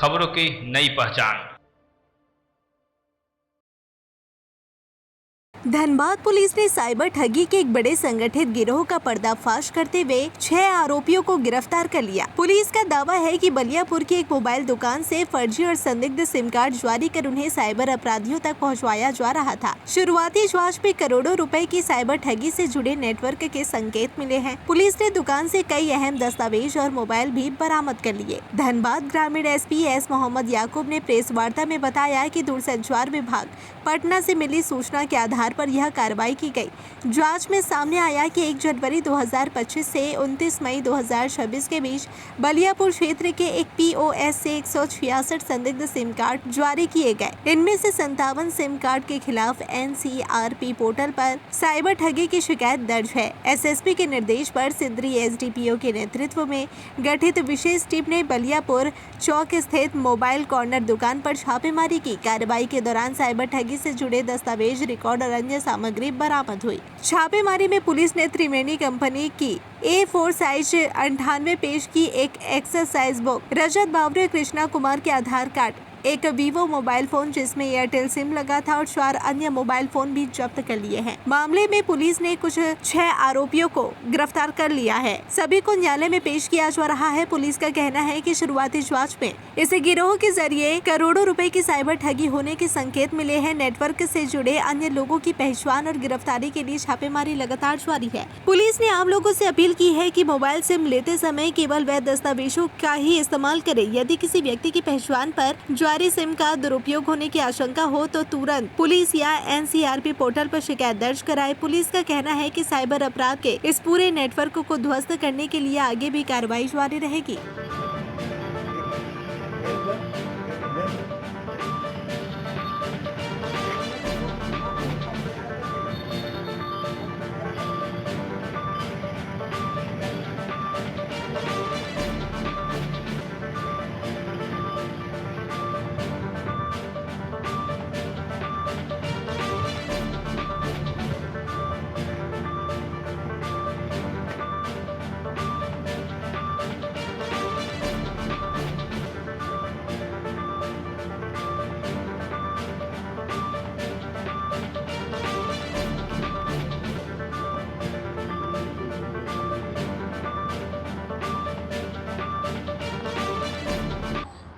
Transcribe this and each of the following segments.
खबरों की नई पहचान। धनबाद पुलिस ने साइबर ठगी के एक बड़े संगठित गिरोह का पर्दाफाश करते हुए 6 आरोपियों को गिरफ्तार कर लिया। पुलिस का दावा है कि बलियापुर की एक मोबाइल दुकान से फर्जी और संदिग्ध सिम कार्ड जारी कर उन्हें साइबर अपराधियों तक पहुंचवाया जा रहा था। शुरुआती जांच में करोड़ों रुपए की साइबर ठगी से जुड़े नेटवर्क के संकेत मिले हैं। पुलिस ने दुकान से कई अहम दस्तावेज और मोबाइल भी बरामद कर लिए। धनबाद ग्रामीण एसपी एस मोहम्मद याकूब ने प्रेस वार्ता में बताया कि दूरसंचार विभाग पटना से मिली सूचना के आधार पर यह कार्रवाई की गई। जांच में सामने आया कि 1 जनवरी 2025 से 29 मई 2026 के बीच बलियापुर क्षेत्र के एक पीओएस से 166 संदिग्ध सिम कार्ड जारी किए गए। इनमें से 57 सिम कार्ड के खिलाफ एनसीआरपी पोर्टल पर साइबर ठगी की शिकायत दर्ज है। एसएसपी के निर्देश पर सिंदरी एसडीपीओ के नेतृत्व में गठित विशेष टीम ने बलियापुर चौक स्थित मोबाइल कॉर्नर दुकान पर छापेमारी की। कार्रवाई के दौरान साइबर ठगी से जुड़े दस्तावेज, रिकॉर्ड और अन्य सामग्री बरामद हुई। छापेमारी में पुलिस ने त्रिवेणी कंपनी की A4 साइज 98 पेज की एक एक्सरसाइज बुक, रजत बावरे कृष्णा कुमार के आधार कार्ड, एक वीवो मोबाइल फोन जिसमें एयरटेल सिम लगा था और 4 अन्य मोबाइल फोन भी जब्त कर लिए हैं। मामले में पुलिस ने कुछ 6 आरोपियों को गिरफ्तार कर लिया है। सभी को न्यायालय में पेश किया जा रहा है। पुलिस का कहना है कि शुरुआती जांच में इस गिरोह के जरिए करोड़ों रुपए की साइबर ठगी होने के संकेत मिले हैं। नेटवर्क से जुड़े अन्य लोगों की पहचान और गिरफ्तारी के लिए छापेमारी लगातार जारी है। पुलिस ने आम लोगों से अपील की है कि मोबाइल सिम लेते समय केवल वैध दस्तावेजों का ही इस्तेमाल करें। यदि किसी व्यक्ति की पहचान पर जारी सिम का दुरुपयोग होने की आशंका हो तो तुरंत पुलिस या एनसीआरपी पोर्टल पर शिकायत दर्ज कराए। पुलिस का कहना है कि साइबर अपराध के इस पूरे नेटवर्क को ध्वस्त करने के लिए आगे भी कार्रवाई जारी रहेगी।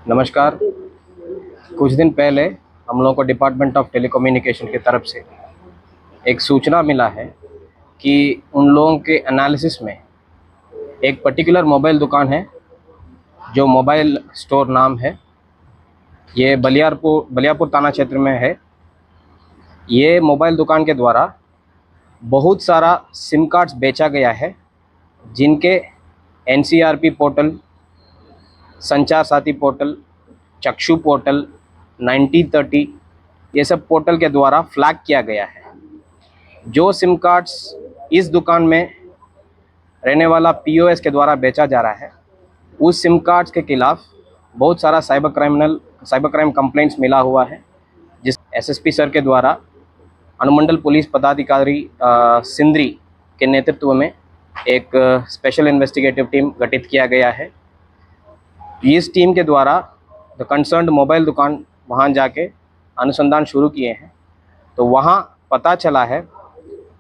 नमस्कार। कुछ दिन पहले हम लोगों को डिपार्टमेंट ऑफ टेलीकम्युनिकेशन की तरफ से एक सूचना मिला है कि उन लोगों के एनालिसिस में एक पर्टिकुलर मोबाइल दुकान है जो मोबाइल स्टोर नाम है, ये बलियापुर थाना क्षेत्र में है। ये मोबाइल दुकान के द्वारा बहुत सारा सिम कार्ड्स बेचा गया है जिनके एनसीआरपी पोर्टल, संचार साथी पोर्टल, चक्षु पोर्टल, 9030 ये सब पोर्टल के द्वारा फ्लैग किया गया है। जो सिम कार्ड्स इस दुकान में रहने वाला पीओएस के द्वारा बेचा जा रहा है, उस सिम कार्ड्स के खिलाफ बहुत सारा साइबर क्राइम कंप्लेंट्स मिला हुआ है, जिस एसएसपी सर के द्वारा अनुमंडल पुलिस पदाधिकारी सिंदरी के नेतृत्व में एक स्पेशल इन्वेस्टिगेटिव टीम गठित किया गया है। इस टीम के द्वारा द कंसर्न्ड मोबाइल दुकान वहाँ जाके अनुसंधान शुरू किए हैं। तो वहाँ पता चला है,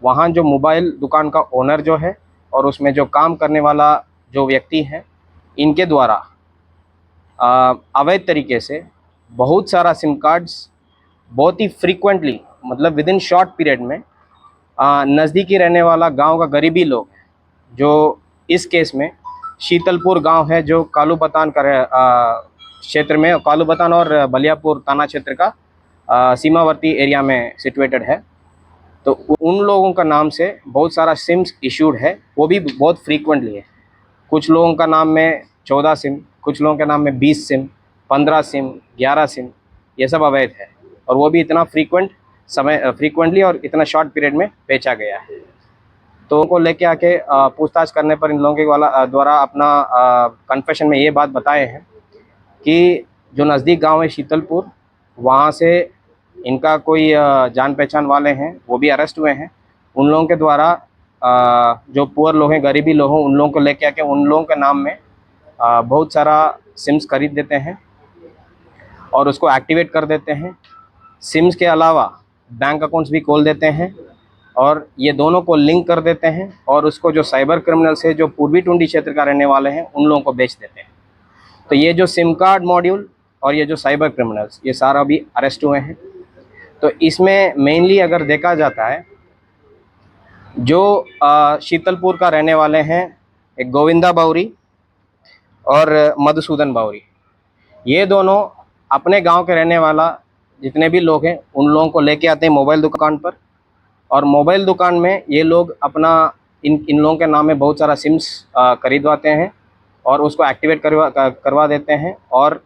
वहाँ जो मोबाइल दुकान का ओनर जो है और उसमें जो काम करने वाला जो व्यक्ति है, इनके द्वारा अवैध तरीके से बहुत सारा सिम कार्ड्स बहुत ही फ्रीक्वेंटली, मतलब विद इन शॉर्ट पीरियड में नज़दीकी रहने वाला गांव का गरीबी लोग, जो इस केस में शीतलपुर गांव है जो कालूबतान क्षेत्र में, कालूबतान और बलियापुर थाना क्षेत्र का सीमावर्ती एरिया में सिचुएटेड है। तो उन लोगों का नाम से बहुत सारा सिम्स इशूड है, वो भी बहुत फ्रीक्वेंटली है। कुछ लोगों का नाम में 14 सिम, कुछ लोगों के नाम में 20 सिम, 15 सिम, 11 सिम, ये सब अवैध है और वो भी इतना फ्रीक्वेंटली और इतना शॉर्ट पीरियड में बेचा गया है। तो उनको लेके आके पूछताछ करने पर इन लोगों के द्वारा अपना कन्फेशन में ये बात बताए हैं कि जो नज़दीक गांव है शीतलपुर, वहाँ से इनका कोई जान पहचान वाले हैं, वो भी अरेस्ट हुए हैं। उन लोगों के द्वारा जो पुअर लोग हैं, गरीबी लोग हैं, उन लोगों को लेके आके उन लोगों के नाम में बहुत सारा सिम्स खरीद देते हैं और उसको एक्टिवेट कर देते हैं। सिम्स के अलावा बैंक अकाउंट्स भी खोल देते हैं और ये दोनों को लिंक कर देते हैं और उसको जो साइबर क्रिमिनल्स है जो पूर्वी टुंडी क्षेत्र का रहने वाले हैं उन लोगों को बेच देते हैं। तो ये जो सिम कार्ड मॉड्यूल और ये जो साइबर क्रिमिनल्स ये सारा अभी अरेस्ट हुए हैं। तो इसमें मेनली अगर देखा जाता है जो शीतलपुर का रहने वाले हैं एक गोविंदा बाउरी और मधुसूदन बाउरी, ये दोनों अपने गांव के रहने वाला जितने भी लोग हैं उन लोगों को लेके आते हैं मोबाइल दुकान पर और मोबाइल दुकान में ये लोग अपना इन लोगों के नाम में बहुत सारा सिम्स खरीदवाते हैं और उसको एक्टिवेट करवा देते हैं और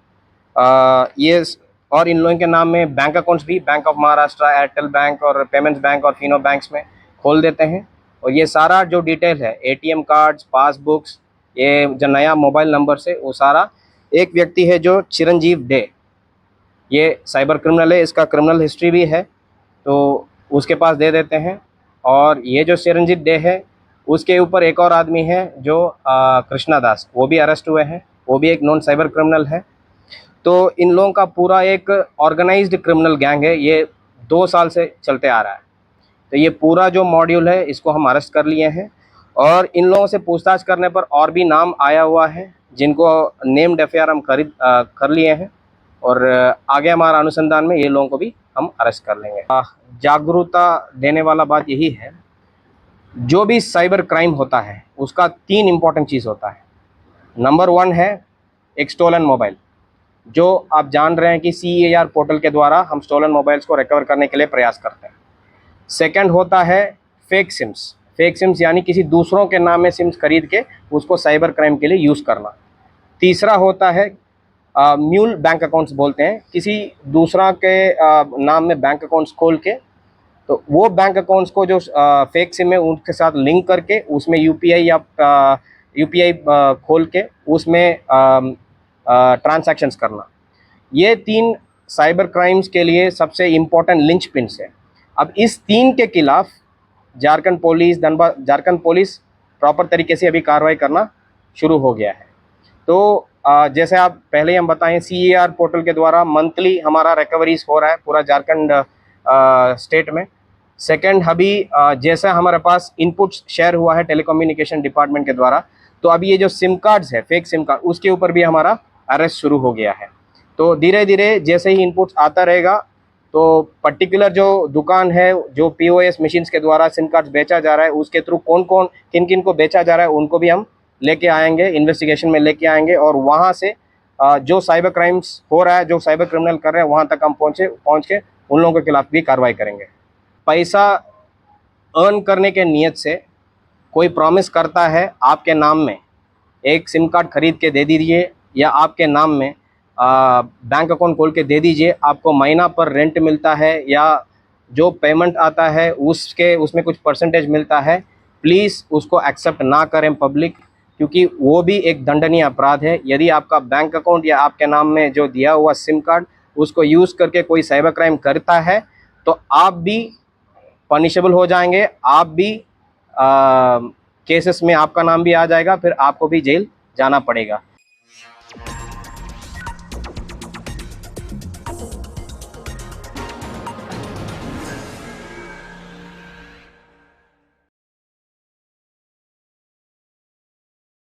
इन लोगों के नाम में बैंक अकाउंट्स भी bank of Maharashtra, Airtel bank और पेमेंट्स बैंक और फिनो बैंक्स में खोल देते हैं। और ये सारा जो डिटेल है एटीएम कार्ड्स, पासबुक्स, ये जो नया मोबाइल नंबर से वो सारा एक व्यक्ति है जो चिरंजीव डे, ये साइबर क्रिमिनल है, इसका क्रिमिनल हिस्ट्री भी है, तो उसके पास दे देते हैं। और ये जो चिरंजीव डे है उसके ऊपर एक और आदमी है जो कृष्णा दास, वो भी अरेस्ट हुए हैं, वो भी एक नॉन साइबर क्रिमिनल है। तो इन लोगों का पूरा एक ऑर्गेनाइज्ड क्रिमिनल गैंग है, ये 2 साल से चलते आ रहा है। तो ये पूरा जो मॉड्यूल है इसको हम अरेस्ट कर लिए हैं और इन लोगों से पूछताछ करने पर और भी नाम आया हुआ है जिनको नेम्ड एफआईआर हम कर लिए हैं और आगे हमारा अनुसंधान में ये लोगों को भी हम अरेस्ट कर लेंगे। जागरूकता देने वाला बात यही है, जो भी साइबर क्राइम होता है उसका 3 इम्पॉर्टेंट चीज़ होता है। नंबर 1 है एक स्टोलन मोबाइल, जो आप जान रहे हैं कि CEAR पोर्टल के द्वारा हम स्टोलन मोबाइल्स को रिकवर करने के लिए प्रयास करते हैं। सेकंड होता है फेक सिम्स यानी किसी दूसरों के नाम में सिम्स खरीद के उसको साइबर क्राइम के लिए यूज़ करना। तीसरा होता है म्यूल बैंक अकाउंट्स बोलते हैं, किसी दूसरा के नाम में बैंक अकाउंट्स खोल के, तो वो बैंक अकाउंट्स को जो फेक सिम है उनके साथ लिंक करके उसमें यूपीआई खोल के उसमें ट्रांजैक्शंस करना। ये 3 साइबर क्राइम्स के लिए सबसे इम्पोर्टेंट लिंच पिन्स है। अब इस 3 के खिलाफ झारखंड पुलिस प्रॉपर तरीके से अभी कार्रवाई करना शुरू हो गया है। तो जैसे आप पहले हम बताएं, CEAR पोर्टल के द्वारा मंथली हमारा रिकवरीज हो रहा है पूरा झारखंड स्टेट में। सेकंड, अभी जैसा हमारे पास इनपुट शेयर हुआ है टेलीकम्युनिकेशन डिपार्टमेंट के द्वारा, तो अभी ये जो सिम कार्ड्स है फेक सिम कार्ड उसके ऊपर भी हमारा अरेस्ट शुरू हो गया है। तो धीरे धीरे जैसे ही इनपुट्स आता रहेगा तो पर्टिकुलर जो दुकान है जो POS मशीन्स के द्वारा सिम कार्ड्स बेचा जा रहा है उसके थ्रू किन किन को बेचा जा रहा है उनको भी हम लेके आएंगे, इन्वेस्टिगेशन में लेके आएंगे और वहाँ से जो साइबर क्राइम्स हो रहा है, जो साइबर क्रिमिनल कर रहे हैं, वहाँ तक हम पहुँच के उन लोगों के खिलाफ भी कार्रवाई करेंगे। पैसा अर्न करने के नियत से कोई प्रॉमिस करता है आपके नाम में एक सिम कार्ड खरीद के दे दीजिए या आपके नाम में बैंक अकाउंट खोल के दे दीजिए, आपको महीना पर रेंट मिलता है या जो पेमेंट आता है उसमें कुछ परसेंटेज मिलता है, प्लीज़ उसको एक्सेप्ट ना करें पब्लिक, क्योंकि वो भी एक दंडनीय अपराध है। यदि आपका बैंक अकाउंट या आपके नाम में जो दिया हुआ सिम कार्ड उसको यूज़ करके कोई साइबर क्राइम करता है तो आप भी पनिशेबल हो जाएंगे, आप भी केसेस में आपका नाम भी आ जाएगा, फिर आपको भी जेल जाना पड़ेगा।